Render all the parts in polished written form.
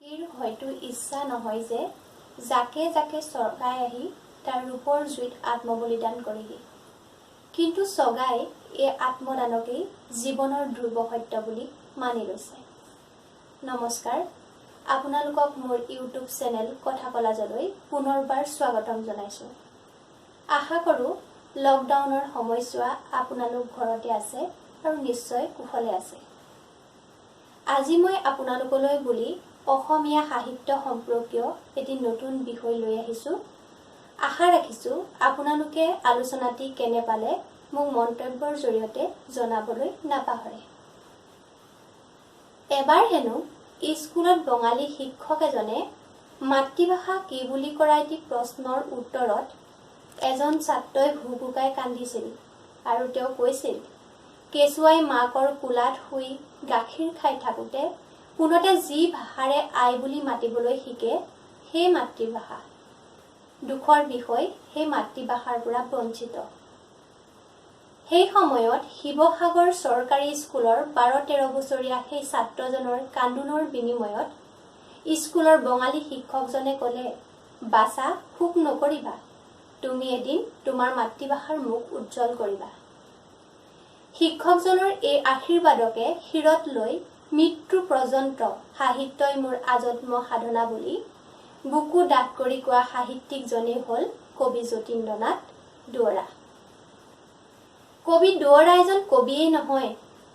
ৰ হয়তো ইচ্ছা নহয় যে যাকে যাকে চৰকাই আহি তাৰ ৰূপৰ জুইত আত্মবলিদান কৰিলে। কিন্তু চগাই এই আত্মদানকেই জীৱনৰ ধ্ৰুৱ সত্য বুলি মানি লৈছে। নমস্কাৰ, আপোনালোকক মোৰ ইউটিউব চেনেল কথা কলাজলৈ পুনৰবাৰ স্বাগতম জনাইছোঁ। আশা কৰোঁ লকডাউনৰ সময়ছোৱা আপোনালোক ঘৰতে আছে আৰু নিশ্চয় কুশলে আছে। আজি মই আপোনালোকলৈ বুলি অসমীয়া সাহিত্য সম্পৰ্কীয় এটি নতুন বিষয় লৈ আহিছোঁ। আশা ৰাখিছোঁ আপোনালোকে আলোচনাটি কেনে পালে মোক মন্তব্যৰ জৰিয়তে জনাবলৈ নাপাহৰে। এবাৰ হেনো স্কুলত বঙালী শিক্ষক এজনে মাতৃভাষা কি বুলি কৰা এটি প্ৰশ্নৰ উত্তৰত এজন ছাত্ৰই হুকুকাই কান্দিছিল আৰু তেওঁ কৈছিল, কেঁচুৱাই মাকৰ কোলাত শুই গাখীৰ খাই থাকোঁতে পোনতে যি ভাষাৰে আই বুলি মাতিবলৈ শিকে সেই মাতৃভাষা। দুখৰ বিষয়, সেই মাতৃভাষাৰ পৰা বঞ্চিত। সেই সময়ত শিৱসাগৰ চৰকাৰী স্কুলৰ 12-13 বছৰীয়া সেই ছাত্ৰজনৰ কান্দোনৰ বিনিময়ত স্কুলৰ বঙালী শিক্ষকজনে ক'লে, বাছা শোক নকৰিবা, তুমি এদিন তোমাৰ মাতৃভাষাৰ মুখ উজ্জ্বল কৰিবা। শিক্ষকজনৰ এই আশীৰ্বাদকে শিৰত লৈ মৃত্যু পৰ্যন্ত সাহিত্যই মোৰ আজন্ম সাধনা বুলি বুকু ডাঠ কৰি কোৱা সাহিত্যিকজনেই হ'ল কবি যতীন্দ্ৰনাথ দুৱৰা। কবি দুৱৰা এজন কবিয়েই নহয়,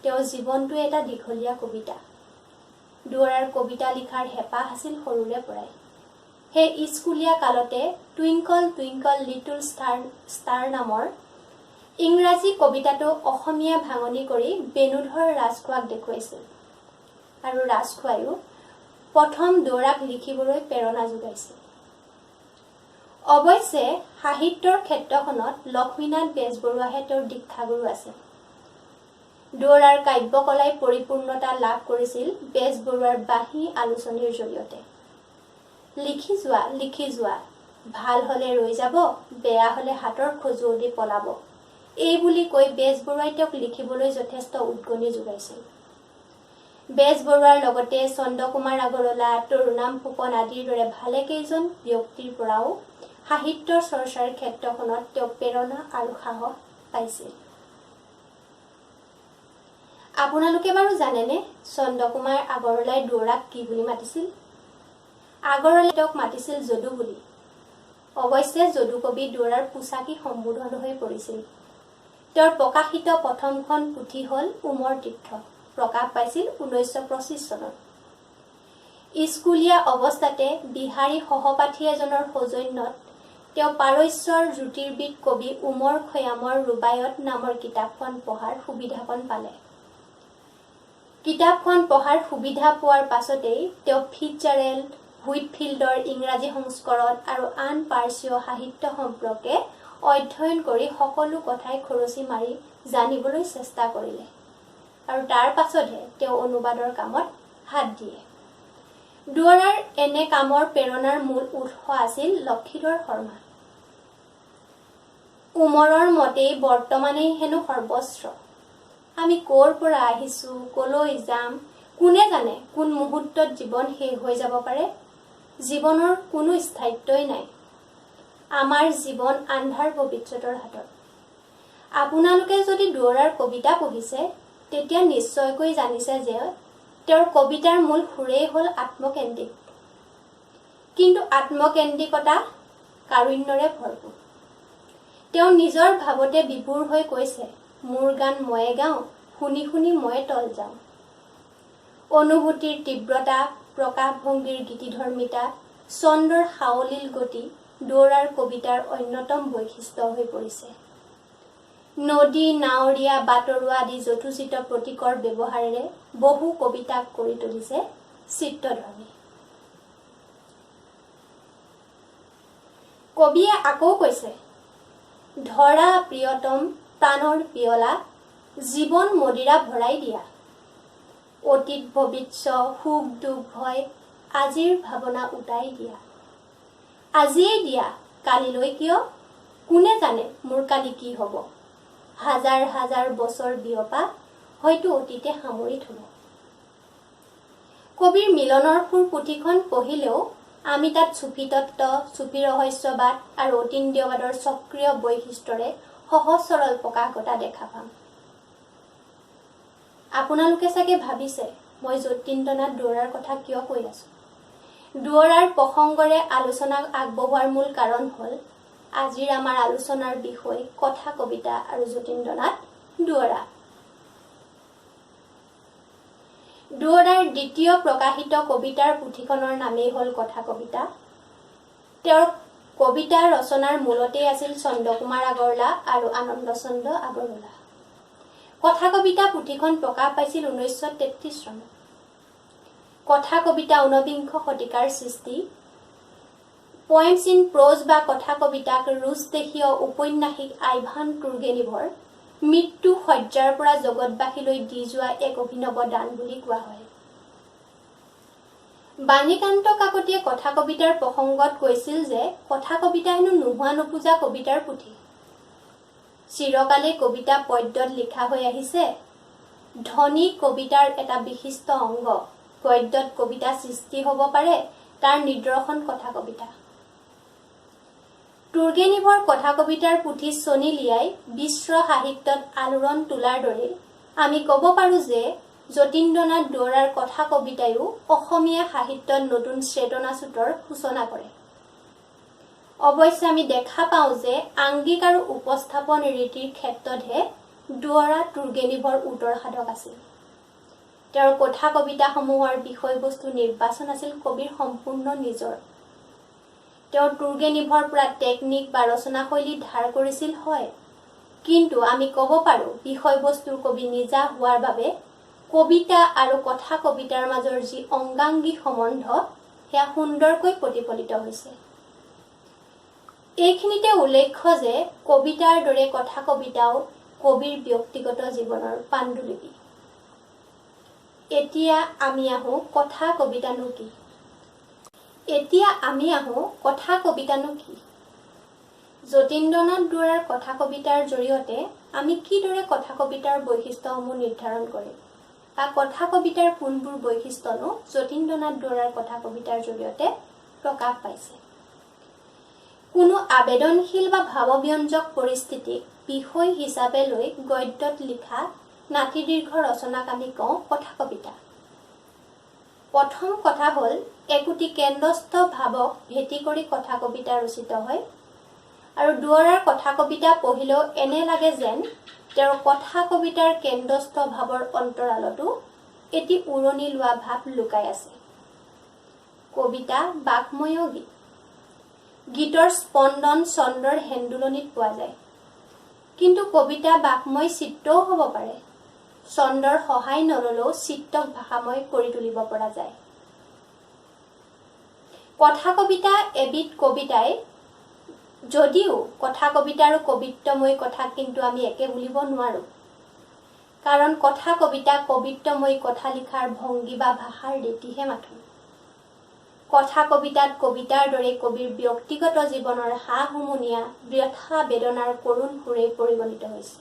তেওঁৰ জীৱনটো এটা দীঘলীয়া কবিতা। দুৱৰাৰ কবিতা লিখাৰ হেঁপাহ আছিল সৰুৰে পৰাই। সেই স্কুলীয়া কালতে টুইংকল টুইংকল লিটল ষ্টাৰ নামৰ ইংৰাজী কবিতাটো অসমীয়া ভাঙনি কৰি বেণুধৰ ৰাজখোৱাক দেখুৱাইছিল আৰু ৰাজখোৱাইও প্ৰথম দুৱৰাক লিখিবলৈ প্ৰেৰণা যোগাইছিল। অৱশ্যে সাহিত্যৰ ক্ষেত্ৰখনত লক্ষ্মীনাথ বেজবৰুৱাহে তেওঁৰ দীক্ষাগুৰু আছিল। দুৱৰাৰ কাব্যকলাই পৰিপূৰ্ণতা লাভ কৰিছিল বেজবৰুৱাৰ বাঁহী আলোচনীৰ জৰিয়তে। লিখি যোৱা, ভাল হ'লে ৰৈ যাব, বেয়া হ'লে হাতৰ খজুৱতি পলাব, এই বুলি কৈ বেজবৰুৱাই তেওঁক লিখিবলৈ যথেষ্ট উদ্গনি যোগাইছিল। বেজবৰুৱাৰ লগতে চন্দ্ৰকুমাৰ আগৰৱালা, তৰুণৰাম ফুকন আদিৰ দৰে ভালেকেইজন ব্যক্তিৰ পৰাও সাহিত্যৰ চৰ্চাৰ ক্ষেত্ৰখনত তেওঁ প্ৰেৰণা আৰু সাহস পাইছিল। আপোনালোকে বাৰু জানেনে চন্দ্ৰকুমাৰ আগৰৱালাই দুৱৰাক কি বুলি মাতিছিল? আগৰৱালাই তেওঁক মাতিছিল যদু বুলি। অৱশ্যে যদু কবি দুৱৰাৰ পোচাকী সম্বোধন হৈ পৰিছিল। তেওঁৰ প্ৰকাশিত প্ৰথমখন পুথি হ'ল উমৰ তীৰ্থ, প্ৰকাশ পাইছিল 1925 চনত। স্কুলীয়া অৱস্থাতে বিহাৰী সহপাঠী এজনৰ সৌজন্যত তেওঁ পাৰস্যৰ জ্যোতিৰ্বিদ কবি উমৰ খৈয়ামৰ ৰুবায়ত নামৰ কিতাপখন পঢ়াৰ সুবিধাকণ পালে। কিতাপখন পঢ়াৰ সুবিধা পোৱাৰ পাছতেই তেওঁ ফিটজাৰেল্ড, হুইটফিল্ডৰ ইংৰাজী সংস্কৰণ আৰু আন পাৰ্চীয় সাহিত্য সম্পৰ্কে অধ্যয়ন কৰি সকলো কথাই খৰচি মাৰি জানিবলৈ চেষ্টা কৰিলে আৰু তাৰ পাছতহে তেওঁ অনুবাদৰ কামত হাত দিয়ে। দুৱৰাৰ এনে কামৰ প্ৰেৰণাৰ মূল উৎস আছিল লক্ষীধৰ শৰ্মা। উমৰৰ মতেই বৰ্তমানেই হেনো সৰ্বস্ব। আমি ক'ৰ পৰা আহিছোঁ, ক'লৈ যাম, কোনে জানে কোন মুহূৰ্তত জীৱন শেষ হৈ যাব পাৰে। জীৱনৰ কোনো স্থায়িত্বই নাই। আমাৰ জীৱন আন্ধাৰ ভৱিষ্যতৰ হাতত। আপোনালোকে যদি দুৱৰাৰ কবিতা পঢ়িছে তেতিয়া নিশ্চয়কৈ জানিছে যে তেওঁৰ কবিতাৰ মূল সুৰেই হ'ল আত্মকেন্দ্ৰিক, কিন্তু আত্মকেন্দ্ৰিকতা কাৰুণ্যৰে ভৰপূৰ। তেওঁ নিজৰ ভাৱতে বিভোৰ হৈ কৈছে, মোৰ গান ময়ে গাওঁ, শুনি শুনি ময়ে তল যাওঁ। অনুভূতিৰ তীব্ৰতা, প্ৰকাশভংগীৰ গীতিধৰ্মিতা, ছন্দৰ সাৱলীল গতি দুৱৰাৰ কবিতাৰ অন্যতম বৈশিষ্ট্য হৈ পৰিছে। নদী, নাৱৰীয়া, বাটৰুৱা আদি যথোচিত প্ৰতীকৰ ব্যৱহাৰেৰে বহু কবিতাক কৰি তুলিছে চিত্ৰধৰ্মী। কবিয়ে আকৌ কৈছে, ধৰা প্ৰিয়তম প্ৰাণৰ পিয়লা, জীৱন মদিৰা ভৰাই দিয়া, অতীত ভৱিষ্যত সুখ দুখ ভয় আজিৰ ভাৱনা উটাই দিয়া। আজিয়েই দিয়া, কালিলৈ কিয়, কোনে জানে মোৰ কালি কি হ'ব। হাজাৰ হাজাৰ বছৰ বিয়পা হয়তো অতীতে সামৰি থ'ব। কবিৰ মিলনৰ সুৰ পুথিখন পঢ়িলেও আমি তাত চুফি তত্ত্ব, চুফি ৰহস্যবাদ আৰু অতীন্দ্ৰিয়বাদৰ সক্ৰিয় বৈশিষ্ট্যৰে সহজ সৰল প্ৰকাশ ঘটা দেখা পাম। আপোনালোকে চাগে ভাবিছে মই যতীন্দ্ৰনাথ দুৱৰাৰ কথা কিয় কৈ আছো। দুৱৰাৰ প্ৰসংগৰে আলোচনা আগবঢ়োৱাৰ মূল কাৰণ হ'ল আজিৰ আমাৰ আলোচনাৰ বিষয় কথা কবিতা আৰু যতীন্দ্ৰনাথ দুৱৰা। দুৱৰাৰ দ্বিতীয় প্ৰকাশিত কবিতাৰ পুথিখনৰ নামেই হ'ল কথা কবিতা। তেওঁৰ কবিতা ৰচনাৰ মূলতেই আছিল চন্দ্ৰকুমাৰ আগৰৱালা আৰু আনন্দ চন্দ্ৰ আগৰৱালা। কথা কবিতা পুথিখন প্ৰকাশ পাইছিল 1933 চনত। কথা কবিতা ঊনবিংশ শতিকাৰ সৃষ্টি। পয়েমছ ইন প্ৰজ বা কথা কবিতাক ৰুছদেশীয় ঔপন্যাসিক আইভান তুৰ্গেনিভৰ মৃত্যু শয্যাৰ পৰা জগতবাসীলৈ দি যোৱা এক অভিনৱ দান বুলি কোৱা হয়। বাণীকান্ত কাকতিয়ে কথা কবিতাৰ প্ৰসংগত কৈছিল যে কথা কবিতা হেনো নোহোৱা নোপোজা কবিতাৰ পুথি। চিৰকালে কবিতা পদ্যত লিখা হৈ আহিছে। ধ্বনি কবিতাৰ এটা বিশিষ্ট অংগ। গদ্যত কবিতা সৃষ্টি হ'ব পাৰে, তাৰ নিদৰ্শন কথা কবিতা। তুৰ্গেনিভৰ কথা কবিতাৰ পুথি চনিলিয়াই বিশ্ব সাহিত্যত আলোড়ন তোলাৰ দৰে আমি ক'ব পাৰো যে যতীন্দ্ৰনাথ দুৱৰাৰ কথা কবিতায়ো অসমীয়া সাহিত্যত নতুন চেতনাচ্যুতৰ সূচনা কৰে। অৱশ্যে আমি দেখা পাওঁ যে আংগিক আৰু উপস্থাপন ৰীতিৰ ক্ষেত্ৰতহে দুৱৰা তুৰ্গেনিভৰ উত্তৰ সাধক আছিল। তেওঁৰ কথা কবিতাসমূহৰ বিষয়বস্তু নিৰ্বাচন আছিল কবিৰ সম্পূৰ্ণ নিজৰ। তেওঁ তুৰ্গেনিভৰ পৰা টেকনিক বা ৰচনাশৈলী ধাৰ কৰিছিল হয়, কিন্তু আমি ক'ব পাৰো বিষয়বস্তুৰ কবি নিজা হোৱাৰ বাবে কবিতা আৰু কথা কবিতাৰ মাজৰ যি অংগাংগিক সম্বন্ধ সেয়া সুন্দৰকৈ প্ৰতিফলিত হৈছে। এইখিনিতে উল্লেখ্য যে কবিতাৰ দৰে কথা কবিতাও কবিৰ ব্যক্তিগত জীৱনৰ পাণ্ডুলিপি। এতিয়া আমি আহো কথা কবিতানো কি। যতীন্দ্ৰনাথ দুৱৰাৰ কথা কবিতাৰ জৰিয়তে আমি কিদৰে কথা কবিতাৰ বৈশিষ্ট্যসমূহ নিৰ্ধাৰণ কৰিম বা কথা কবিতাৰ কোনবোৰ বৈশিষ্ট্যনো যতীন্দ্ৰনাথ দুৱৰাৰ কথা কবিতাৰ জৰিয়তে প্ৰকাশ পাইছে। কোনো আবেদনশীল বা ভাৱব্যঞ্জক পৰিস্থিতিক বিষয় হিচাপে লৈ গদ্যত লিখা নাতিদীৰ্ঘ ৰচনাক আমি কওঁ কথা কবিতা। প্ৰথম কথা হ'ল একোটি কেন্দ্ৰস্থ ভাৱক ভেটি কৰি কথা কবিতা ৰচিত হয় আৰু দুৱৰাৰ কথা কবিতা পঢ়িলেও এনে লাগে যেন তেওঁৰ কথা কবিতাৰ কেন্দ্ৰস্থ ভাৱৰ অন্তৰালতো এটি উৰণি লোৱা ভাৱ লুকাই আছে। কবিতা বাক্ময় গীত। গীতৰ স্পন্দন চন্দ্ৰৰ হেন্দোলনিত পোৱা যায়, কিন্তু কবিতা বাক্ময় চিত্ৰও হ'ব পাৰে। চন্দ্ৰৰ সহায় নললেও চিত্ৰক ভাষাময় কৰি তুলিব পৰা যায়। কথা কবিতা এবিধ কবিতাই যদিও কথা কবিতা আৰু কবিত্বময় কথাক কিন্তু আমি একে বুলিব নোৱাৰো, কাৰণ কথা কবিতা কবিত্বময় কথা লিখাৰ ভংগী বা ভাষাৰ ৰীতিহে মাথো। কথা কবিতাত কবিতাৰ দৰে কবিৰ ব্যক্তিগত জীৱনৰ হা হুমুনিয়া ব্যথা বেদনাৰ কৰুণ সুৰে পৰিগণিত হৈছে।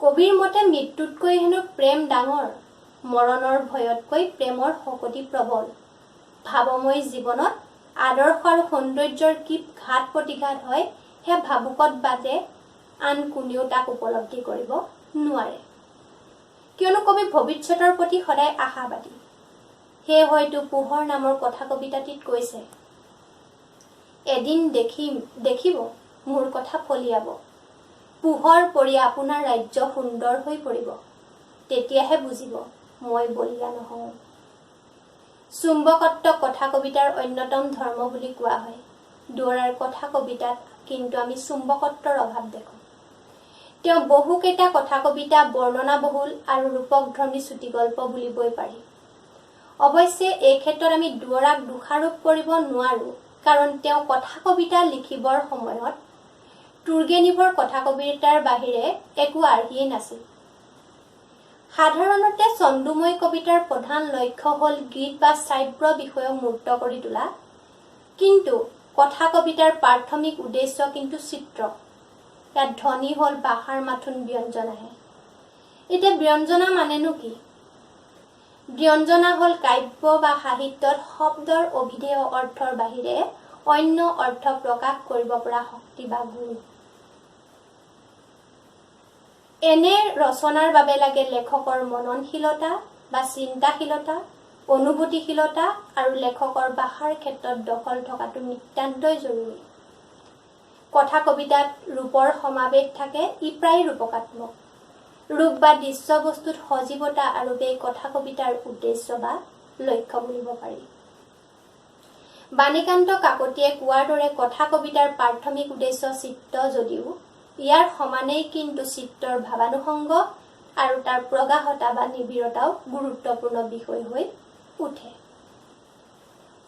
কবিৰ মতে মৃত্যুতকৈ হেনো প্ৰেম ডাঙৰ, মৰণৰ ভয়তকৈ প্ৰেমৰ শকতি প্ৰবল। ভাৱময় জীৱনত আদৰ্শ আৰু সৌন্দৰ্যৰ কি ঘাত প্ৰতিঘাত হয় সেয়া ভাবুকত বাদে আন কোনেও তাক উপলব্ধি কৰিব নোৱাৰে, কিয়নো কবি ভৱিষ্যতৰ প্ৰতি সদায় আশাবাদী। সেয়ে হয়তো পোহৰ নামৰ কথা কবিতাটিত কৈছে, এদিন দেখিব মোৰ কথা ফলিয়াব, পোহৰ পৰি আপোনাৰ ৰাজ্য সুন্দৰ হৈ পৰিব, তেতিয়াহে বুজিব মই বলিয়া নহওঁ। চুম্বকত্ব কথা কবিতাৰ অন্যতম ধৰ্ম বুলি কোৱা হয়। দুৱৰাৰ কথা কবিতাত কিন্তু আমি চুম্বকত্বৰ অভাৱ দেখোঁ। তেওঁ বহুকেইটা কথা কবিতা বৰ্ণনাবহুল আৰু ৰূপকধৰ্মী চুটিগল্প বুলিবই পাৰি। অৱশ্যে এই ক্ষেত্ৰত আমি দুৱৰাক দোষাৰোপ কৰিব নোৱাৰো, কাৰণ তেওঁ কথা কবিতা লিখিবৰ সময়ত তুৰ্গেনিভৰ কথা কবিতাৰ বাহিৰে একো আৰ্হিয়েই নাছিল। সাধাৰণতে ছন্দময় কবিতাৰ প্ৰধান লক্ষ্য হ'ল গীত বা শ্ৰাব্য বিষয়ক মূৰ্ত কৰি তোলা, কিন্তু কথা কবিতাৰ প্ৰাথমিক উদ্দেশ্য কিন্তু চিত্ৰ। ইয়াত ধ্বনি হ'ল ভাষাৰ মাথোন ব্যঞ্জন আহে। এতিয়া ব্যঞ্জনা মানেনো কি? ব্যঞ্জনা হ'ল কাব্য বা সাহিত্যত শব্দৰ অভিধেয় অৰ্থৰ বাহিৰে অন্য অৰ্থ প্ৰকাশ কৰিব পৰা শক্তি বা গুণ। এনে ৰচনাৰ বাবে লাগে লেখকৰ মননশীলতা বা চিন্তাশীলতা, অনুভূতিশীলতা আৰু লেখকৰ ভাষাৰ ক্ষেত্ৰত দখল থকাটো নিতান্তই জৰুৰী। কথা কবিতাত ৰূপৰ সমাৱেশ থাকে, ই প্ৰায় ৰূপকাত্মক। ৰূপ বা দৃশ্য বস্তুত সজীৱতা আৰু এই কথা কবিতাৰ উদ্দেশ্য বা লক্ষ্য বুলিব পাৰি। বাণীকান্ত কাকতিয়ে কোৱাৰ দৰে কথা কবিতাৰ প্ৰাথমিক উদ্দেশ্য চিত্ৰ যদিও ইয়াৰ সমানেই কিন্তু চিত্ৰৰ ভাৱানুসংগ আৰু তাৰ প্ৰগাঢ়তা বা নিবিড়তাও গুৰুত্বপূৰ্ণ বিষয় হৈ উঠে।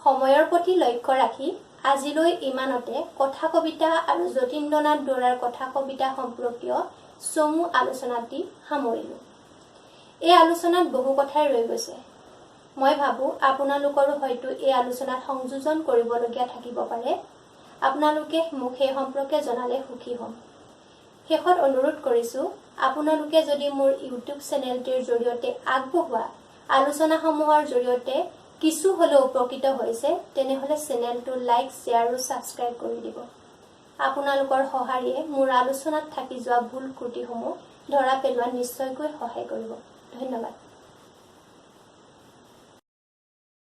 সময়ৰ প্ৰতি লক্ষ্য ৰাখি আজিলৈ ইমানতে কথা কবিতা আৰু যতীন্দ্ৰনাথ বৰাৰ কথা কবিতা সম্পৰ্কীয় চমু আলোচনাটি সামৰিলোঁ। এই আলোচনাত বহু কথাই ৰৈ গৈছে। মই ভাবোঁ আপোনালোকৰো হয়তো এই আলোচনাত সংযোজন কৰিবলগীয়া থাকিব পাৰে। আপোনালোকে মোক সেই সম্পৰ্কে জনালে সুখী হ'ম। শেষত অনুৰোধ কৰিছোঁ, আপোনালোকে যদি মোৰ ইউটিউব চেনেলটিৰ জৰিয়তে আগবঢ়োৱা আলোচনাসমূহৰ জৰিয়তে কিছু হ'লেও উপকৃত হৈছে, তেনেহ'লে চেনেলটো লাইক, শ্বেয়াৰ আৰু ছাবস্ক্ৰাইব কৰি দিব। আপোনালোকৰ সঁহাৰিয়ে মোৰ আলোচনাত থাকি যোৱা ভুল ত্ৰুটিসমূহ ধৰা পেলোৱাত নিশ্চয়কৈ সহায় কৰিব। ধন্যবাদ।